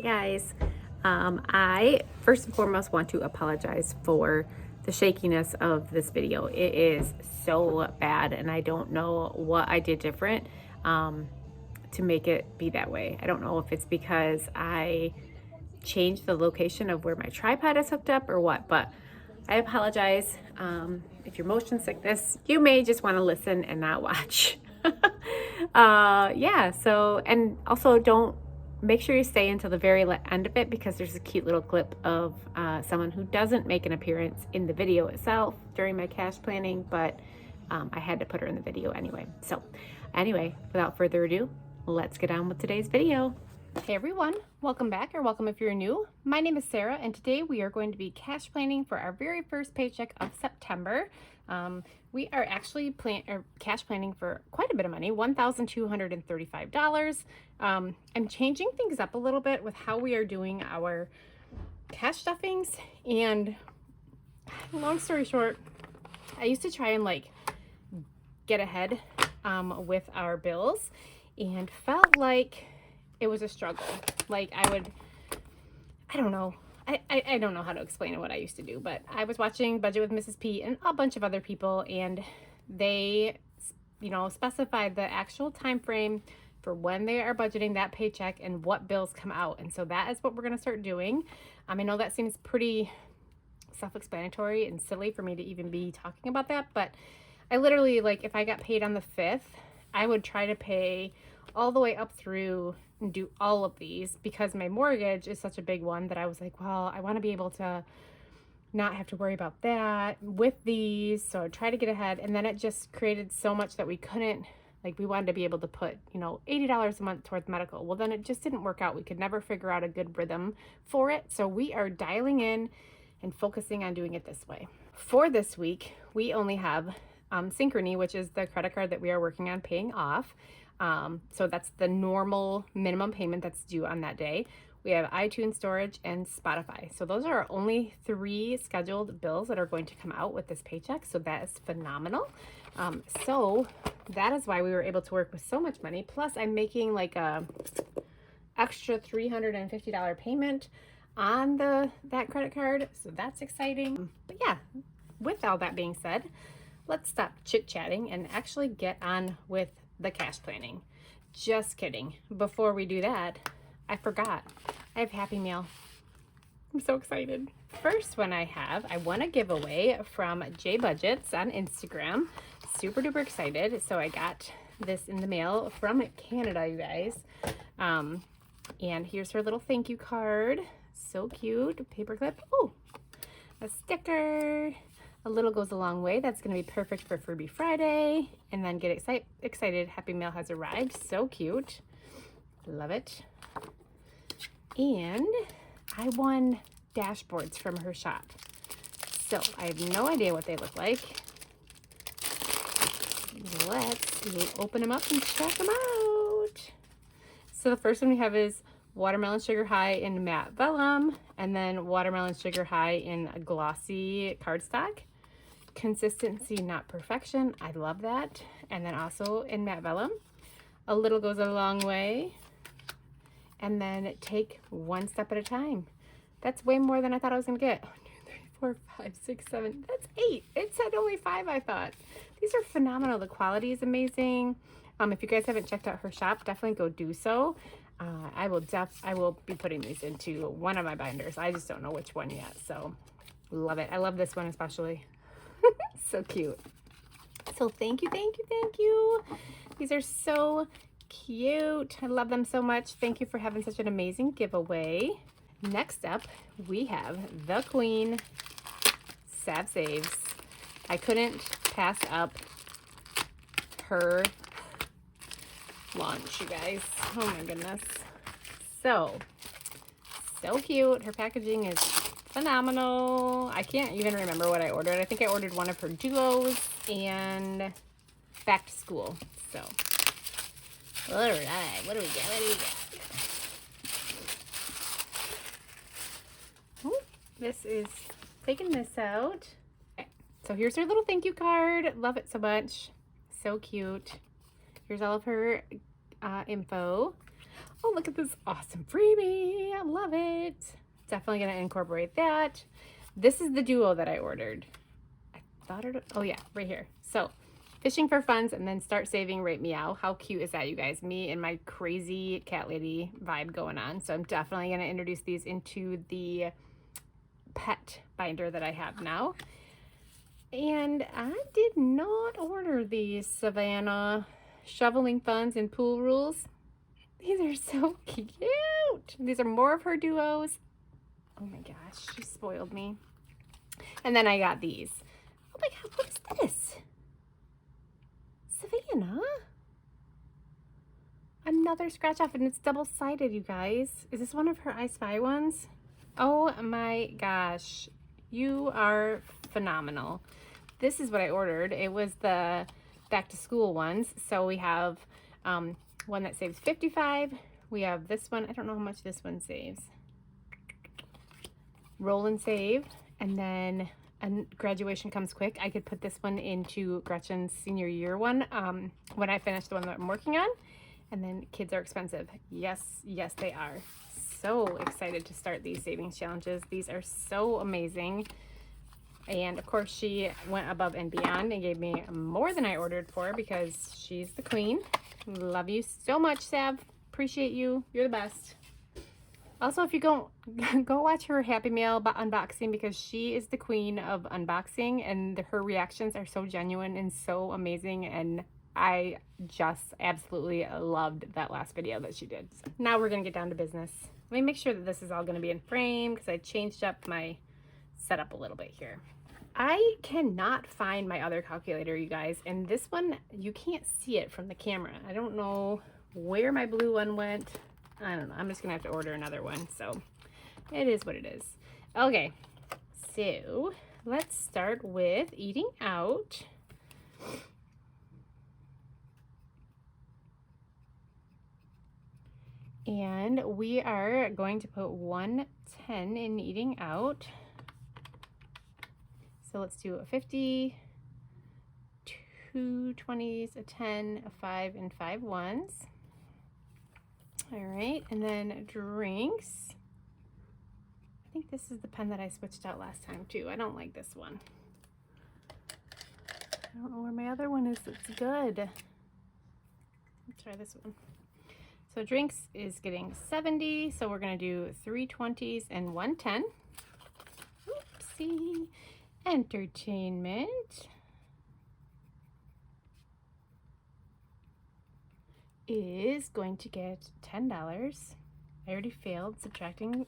guys. I first and foremost want to apologize for the shakiness of this video. It is so bad and I don't know what I did different to make it be that way. I don't know if it's because I changed the location of where my tripod is hooked up or what, but I apologize. If you're motion sickness, you may just want to listen and not watch. Yeah, so, and also don't, make sure you stay until the very end of it because there's a cute little clip of someone who doesn't make an appearance in the video itself during my cash planning, but I had to put her in the video anyway. So anyway, without further ado, let's get on with today's video. Hey everyone, welcome back, or welcome if you're new. My name is Sarah and today we are going to be cash planning for our very first paycheck of September. We are actually cash planning for quite a bit of money, $1,235. I'm changing things up a little bit with how we are doing our cash stuffings, and long story short, I used to try and get ahead with our bills and felt like it was a struggle. I don't know. I don't know how to explain what I used to do, but I was watching Budget with Mrs. P and a bunch of other people, and they, specified the actual time frame for when they are budgeting that paycheck and what bills come out. And so that is what we're going to start doing. I know that seems pretty self-explanatory and silly for me to even be talking about that, but I literally, if I got paid on the 5th, I would try to pay all the way up through and do all of these, because my mortgage is such a big one that I was like, well, I want to be able to not have to worry about that with these. So I tried to get ahead, and then it just created so much that we couldn't, we wanted to be able to put, $80 a month towards medical. Well, then it just didn't work out. We could never figure out a good rhythm for it. So we are dialing in and focusing on doing it this way. For this week, we only have Synchrony, which is the credit card that we are working on paying off. So that's the normal minimum payment that's due on that day. We have iTunes storage and Spotify. So those are our only 3 scheduled bills that are going to come out with this paycheck. So that is phenomenal. So that is why we were able to work with so much money. Plus I'm making a extra $350 payment on that credit card. So that's exciting. But yeah, with all that being said, let's stop chit-chatting and actually get on with the cash planning. Just kidding. Before we do that, I forgot. I have Happy Meal. I'm so excited. First one I won a giveaway from J Budgets on Instagram. Super duper excited. So I got this in the mail from Canada, you guys. And here's her little thank you card. So cute. Paperclip. Oh, a sticker. A little goes a long way. That's going to be perfect for Freebie Friday. And then get excited. Happy Mail has arrived. So cute. Love it. And I won dashboards from her shop. So I have no idea what they look like. Let's open them up and check them out. So the first one we have is Watermelon Sugar High in matte vellum, and then Watermelon Sugar High in a glossy cardstock. Consistency, not perfection. I love that. And then also in matte vellum. A little goes a long way. And then take one step at a time. That's way more than I thought I was going to get. 1, 2, 3, 4, 5, 6, 7. That's 8. It said only 5, I thought. These are phenomenal. The quality is amazing. If you guys haven't checked out her shop, definitely go do so. I will be putting these into one of my binders. I just don't know which one yet. So love it. I love this one especially. So cute. So thank you, thank you, thank you. These are so cute. I love them so much. Thank you for having such an amazing giveaway. Next up, we have the Queen Sav Saves. I couldn't pass up her launch, you guys. Oh my goodness. So cute. Her packaging is phenomenal. I can't even remember what I ordered. I think I ordered one of her duos and back to school. So, all right, what do we got? Oh, this is taking this out. Okay, so here's her little thank you card. Love it so much. So cute. Here's all of her info. Oh, look at this awesome freebie. I love it. Definitely going to incorporate that. This is the duo that I ordered. I thought it, oh yeah, right here. So fishing for funds and then start saving, rate meow. How cute is that, you guys? Me and my crazy cat lady vibe going on. So I'm definitely going to introduce these into the pet binder that I have now. And I did not order these Savannah shoveling funds and pool rules. These are so cute. These are more of her duos. Oh my gosh, she spoiled me. And then I got these. Oh my god, what is this? Savannah? Another scratch off, and it's double-sided, you guys. Is this one of her I Spy ones? Oh my gosh, you are phenomenal. This is what I ordered. It was the back to school ones. So we have one that saves 55. We have this one. I don't know how much this one saves. Roll and save. And then graduation comes quick. I could put this one into Gretchen's senior year one when I finish the one that I'm working on. And then kids are expensive. Yes, yes, they are. So excited to start these savings challenges. These are so amazing. And of course she went above and beyond and gave me more than I ordered for because she's the queen. Love you so much, Sav. Appreciate you. You're the best. Also, if you go watch her Happy Meal unboxing because she is the queen of unboxing and her reactions are so genuine and so amazing, and I just absolutely loved that last video that she did. So now we're gonna get down to business. Let me make sure that this is all gonna be in frame because I changed up my setup a little bit here. I cannot find my other calculator, you guys, and this one, you can't see it from the camera. I don't know where my blue one went. I don't know. I'm just gonna have to order another one, so it is what it is. Okay, so let's start with eating out. And we are going to put 110 in eating out. So let's do a 50, 2 20s, a 10, a 5, and 5 ones. All right, and then drinks. I think this is the pen that I switched out last time too. I don't like this one. I don't know where my other one is. It's good. Let's try this one. So drinks is getting 70. So we're gonna do 3 20s and 110. Oopsie. Entertainment is going to get $10. I already failed subtracting.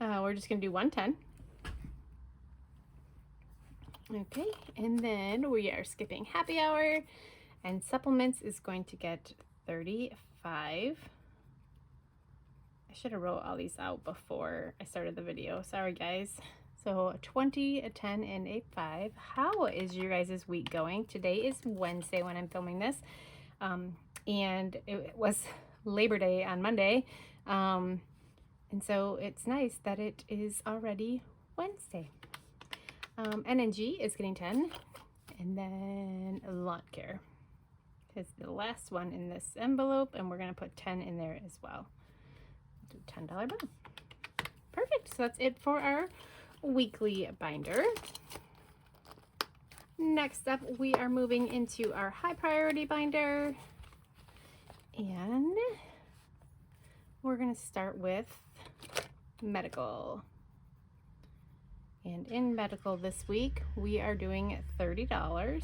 We're just gonna do 110. Okay, and then we are skipping happy hour, and supplements is going to get 35. I should have wrote all these out before I started the video. Sorry, guys. So a 20, a 10, and a 5. How is your guys' week going? Today is Wednesday when I'm filming this. And it was Labor Day on Monday. And so it's nice that it is already Wednesday. NNG is getting 10. And then lawn care is the last one in this envelope. And we're going to put 10 in there as well. $10 bill. Perfect. So that's it for our weekly binder. Next up, we are moving into our high priority binder, and we're going to start with medical. And in medical this week, we are doing $30.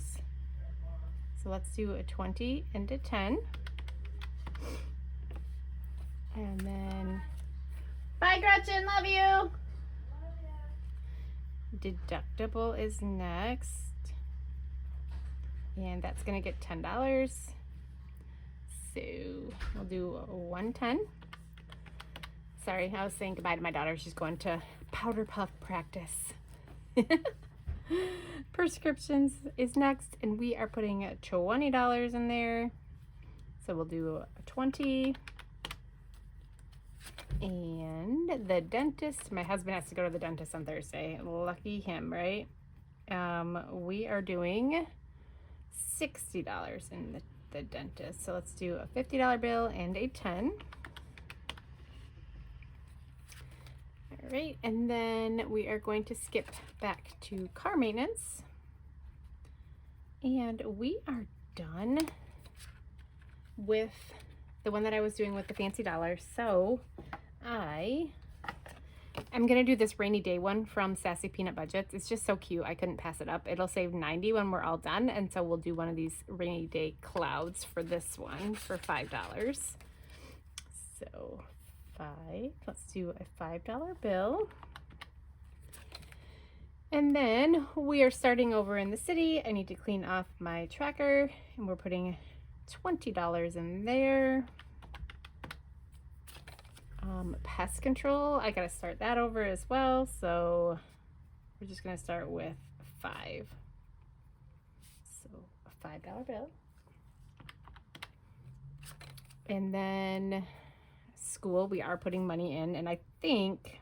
So let's do a 20 and a 10. And then, bye Gretchen, love you. Deductible is next. And that's gonna get $10. So we'll do 110. Sorry, I was saying goodbye to my daughter. She's going to powder puff practice. Prescriptions is next, and we are putting $20 in there. So we'll do a 20. And the dentist, my husband has to go to the dentist on Thursday. Lucky him, right? We are doing $60 in the dentist. So let's do a $50 bill and a 10. All right, and then we are going to skip back to car maintenance. And we are done with the one that I was doing with the fancy dollar. So I'm gonna do this rainy day one from Sassy Peanut Budgets. It's just so cute, I couldn't pass it up. It'll save $90 when we're all done, and so we'll do one of these rainy day clouds for this one for $5. So let's do a $5 bill. And then we are starting over in the city. I need to clean off my tracker, and we're putting $20 in there. Pest control, I gotta start that over as well, so we're just gonna start with 5. So a $5 bill. And then school, we are putting money in, and I think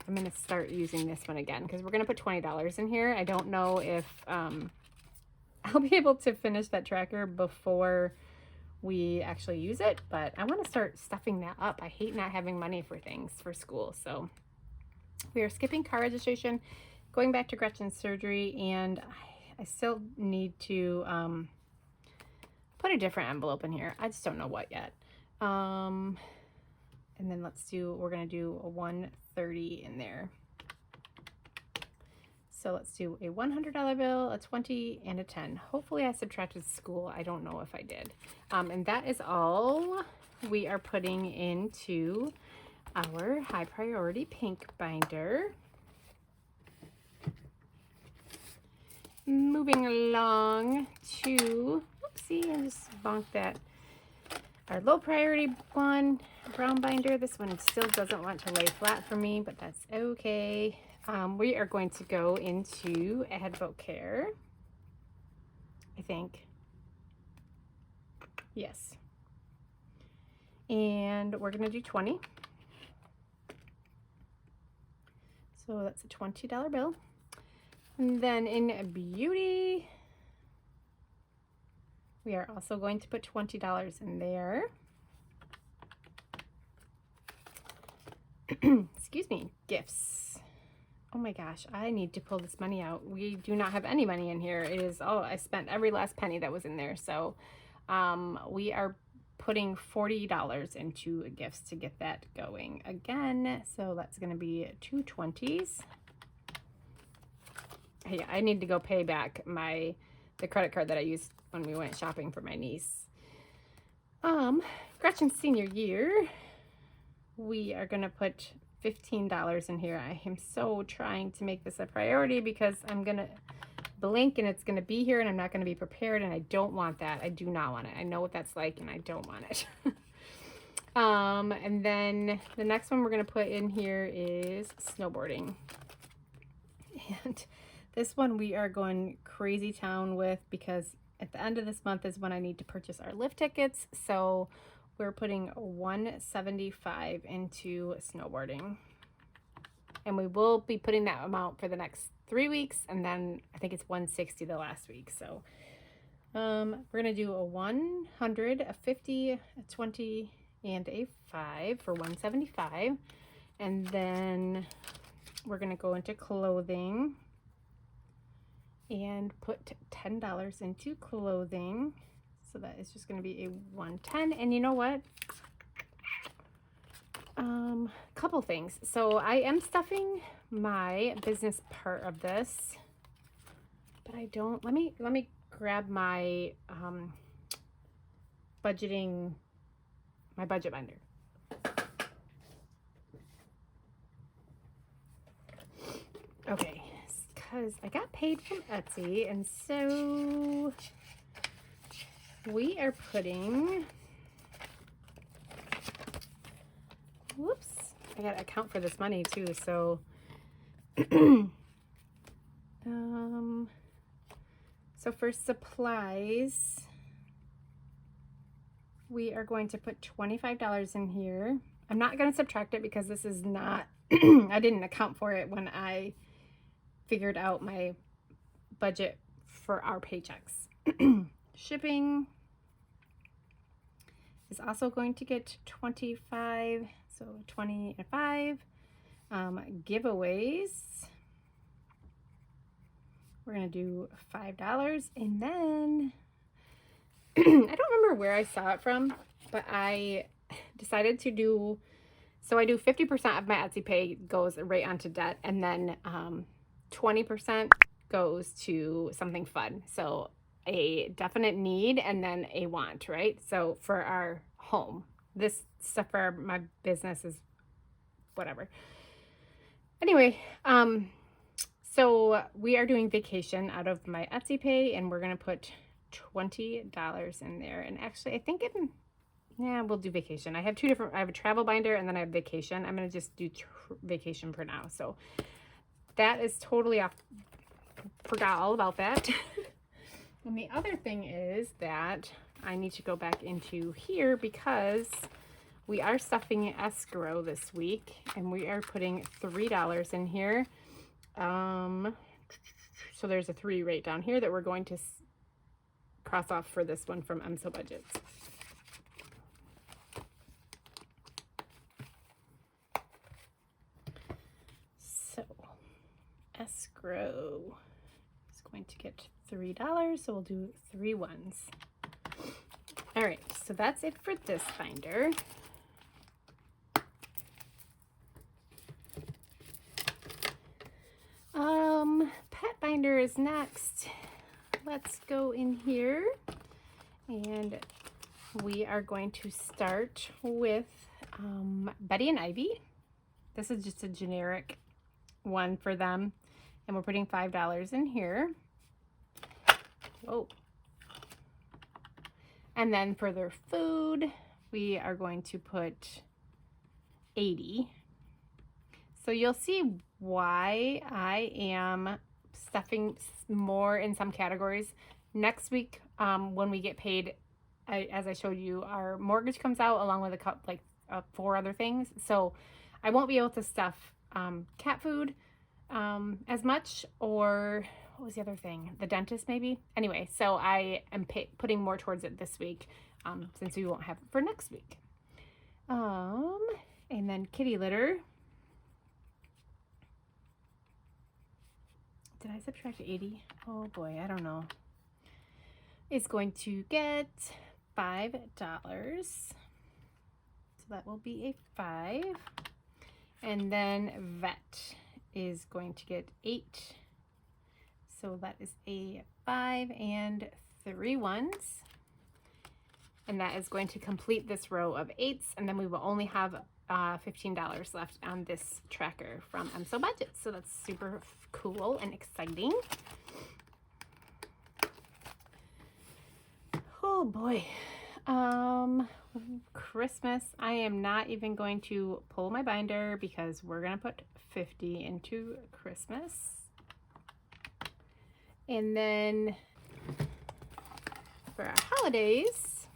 I'm gonna start using this one again because we're gonna put $20 in here. I don't know if I'll be able to finish that tracker before we actually use it, but I want to start stuffing that up. I hate not having money for things for school. So we are skipping car registration, going back to Gretchen's surgery, and I still need to put a different envelope in here. I just don't know what yet. And then we're gonna do a 130 in there. So let's do a $100 bill, a 20, and a 10. Hopefully I subtracted school. I don't know if I did. And that is all we are putting into our high priority pink binder. Moving along to, oopsie, I just bonked that. Our low priority one, brown binder. This one still doesn't want to lay flat for me, but that's okay. We are going to go into Advocare, I think. Yes. And we're going to do 20. So that's a $20 bill. And then in beauty, we are also going to put $20 in there. Excuse me, gifts. Oh my gosh, I need to pull this money out. We do not have any money in here. It is, oh, I spent every last penny that was in there. So we are putting $40 into gifts to get that going again. So that's going to be 2 20s. Hey, I need to go pay back the credit card that I used when we went shopping for my niece. Gretchen's senior year, we are going to put $15 in here. I am so trying to make this a priority because I'm gonna blink and it's gonna be here and I'm not gonna be prepared, and I don't want that. I do not want it. I know what that's like and I don't want it. And then the next one we're gonna put in here is snowboarding. And this one we are going crazy town with because at the end of this month is when I need to purchase our lift tickets. So we're putting $175 into snowboarding. And we will be putting that amount for the next 3 weeks, and then I think it's $160 the last week. So we're gonna do a 100, a 50, a 20, and a 5 for $175. And then we're gonna go into clothing and put $10 into clothing. So that is just going to be a 110. And you know what? Couple things. So I am stuffing my business part of this, but I don't. Let me grab my budget binder. Okay, because I got paid from Etsy, and so we are putting, whoops, I gotta account for this money too, so so for supplies, we are going to put $25 in here. I'm not going to subtract it because this is not, I didn't account for it when I figured out my budget for our paychecks. Shipping, is also going to get 25, so 20 and 5. Giveaways, we're gonna do $5, and then I don't remember where I saw it from, but I decided to do, so I do 50% of my Etsy pay goes right onto debt, and then 20% goes to something fun. So a definite need and then a want, right? So for our home, this stuff for my business is whatever. Anyway, so we are doing vacation out of my Etsy pay, and we're gonna put $20 in there. And actually, I think we'll do vacation. I have two different, I have a travel binder and then I have vacation. I'm gonna just do vacation for now. So that is totally off. Forgot all about that. And the other thing is that I need to go back into here because we are stuffing escrow this week, and we are putting $3 in here. So there's a 3 right down here that we're going to cross off for this one from So Budgets. So escrow is going to get $3, so we'll do 3 ones. All right, so that's it for this binder. Pet binder is next. Let's go in here, and we are going to start with Betty and Ivy. This is just a generic one for them, and we're putting $5 in here. Whoa. And then for their food, we are going to put 80. So you'll see why I am stuffing more in some categories. Next week, when we get paid, as I showed you, our mortgage comes out along with 4 other things. So I won't be able to stuff cat food as much, or what was the other thing? The dentist maybe? Anyway, so I am putting more towards it this week since we won't have it for next week. And then kitty litter. Did I subtract 80? Oh boy, I don't know. It's going to get $5. So that will be a 5. And then vet is going to get 8. So that is a 5 and 3 ones. And that is going to complete this row of 8s. And then we will only have $15 left on this tracker from So Budgets. So that's super cool and exciting. Oh boy. Christmas, I am not even going to pull my binder because we're going to put 50 into Christmas. And then for our holidays,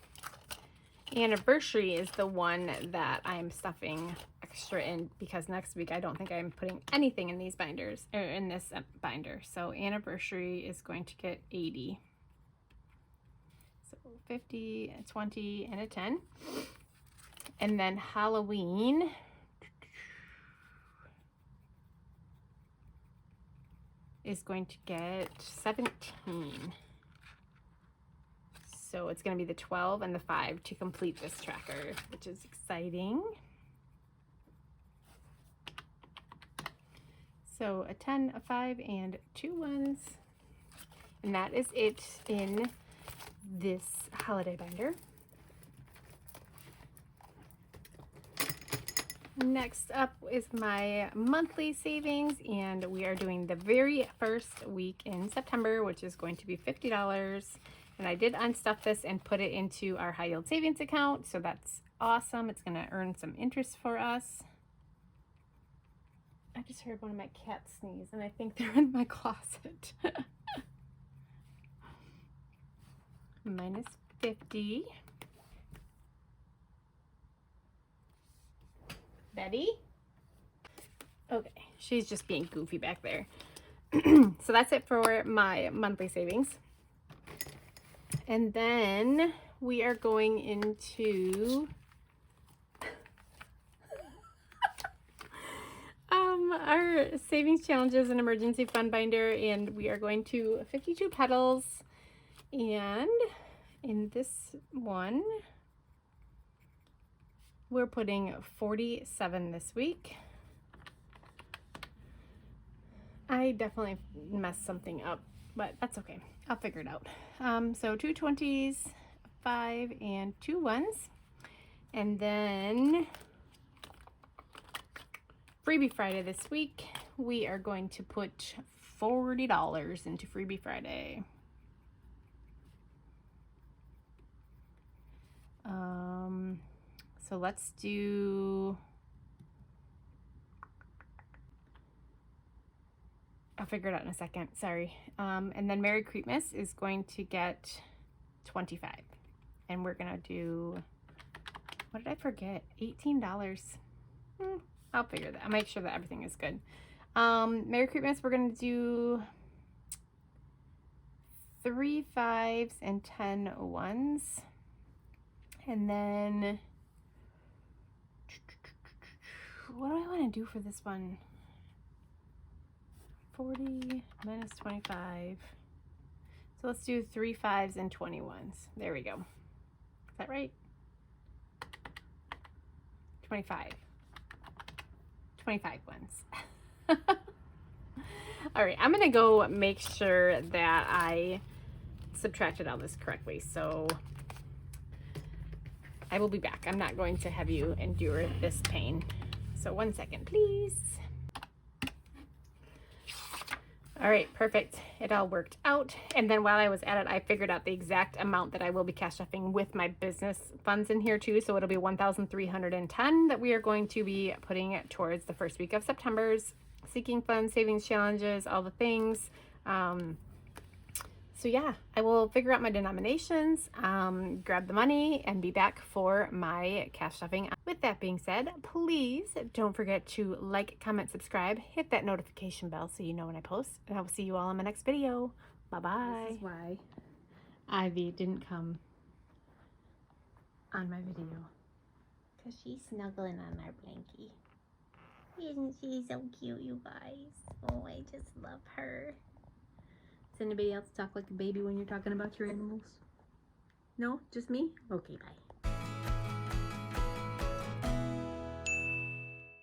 anniversary is the one that I'm stuffing extra in because next week I don't think I'm putting anything in these binders, or in this binder. So anniversary is going to get 80. So 50, 20, and a 10. And then Halloween is going to get 17. So it's going to be the 12 and the 5 to complete this tracker, which is exciting. So a 10, a 5, and 2 ones. And that is it in this holiday binder. Next up is my monthly savings, and we are doing the very first week in September, which is going to be $50. And I did unstuff this and put it into our high yield savings account, so that's awesome. It's going to earn some interest for us. I just heard one of my cats sneeze, and I think they're in my closet. Minus 50. Betty. Okay, she's just being goofy back there. So that's it for my monthly savings. And then we are going into our savings challenges and emergency fund binder, and we are going to 52 petals. And in this one, we're putting 47 this week. I definitely messed something up, but that's okay. I'll figure it out. So 2 20s, 5 and 2 1s. And then Freebie Friday this week, we are going to put $40 into Freebie Friday. So let's do, I'll figure it out in a second, sorry. And then Merry Creepmas is going to get 25. And we're gonna do, what did I forget? $18. I'll figure that. I'll make sure that everything is good. Merry Creepmas, we're gonna do 3 5s and 10 1s. And then, what do I want to do for this one? 40 minus 25. So let's do 3 5s and 21s. There we go. Is that right? 25. 25 ones. All right, I'm gonna go make sure that I subtracted all this correctly. So I will be back. I'm not going to have you endure this pain. So 1 second, please. All right, perfect. It all worked out. And then while I was at it, I figured out the exact amount that I will be cash stuffing with my business funds in here too. So it'll be 1,310 that we are going to be putting towards the first week of September's Seeking Fun Savings Challenges, all the things. So yeah, I will figure out my denominations, grab the money, and be back for my cash stuffing. With that being said, please don't forget to like, comment, subscribe, hit that notification bell so you know when I post, and I will see you all in my next video. Bye-bye. This is why Ivy didn't come on my video. Because she's snuggling on our blankie. Isn't she so cute, you guys? Oh, I just love her. Does anybody else talk like a baby when you're talking about your animals? No? Just me? Okay, bye.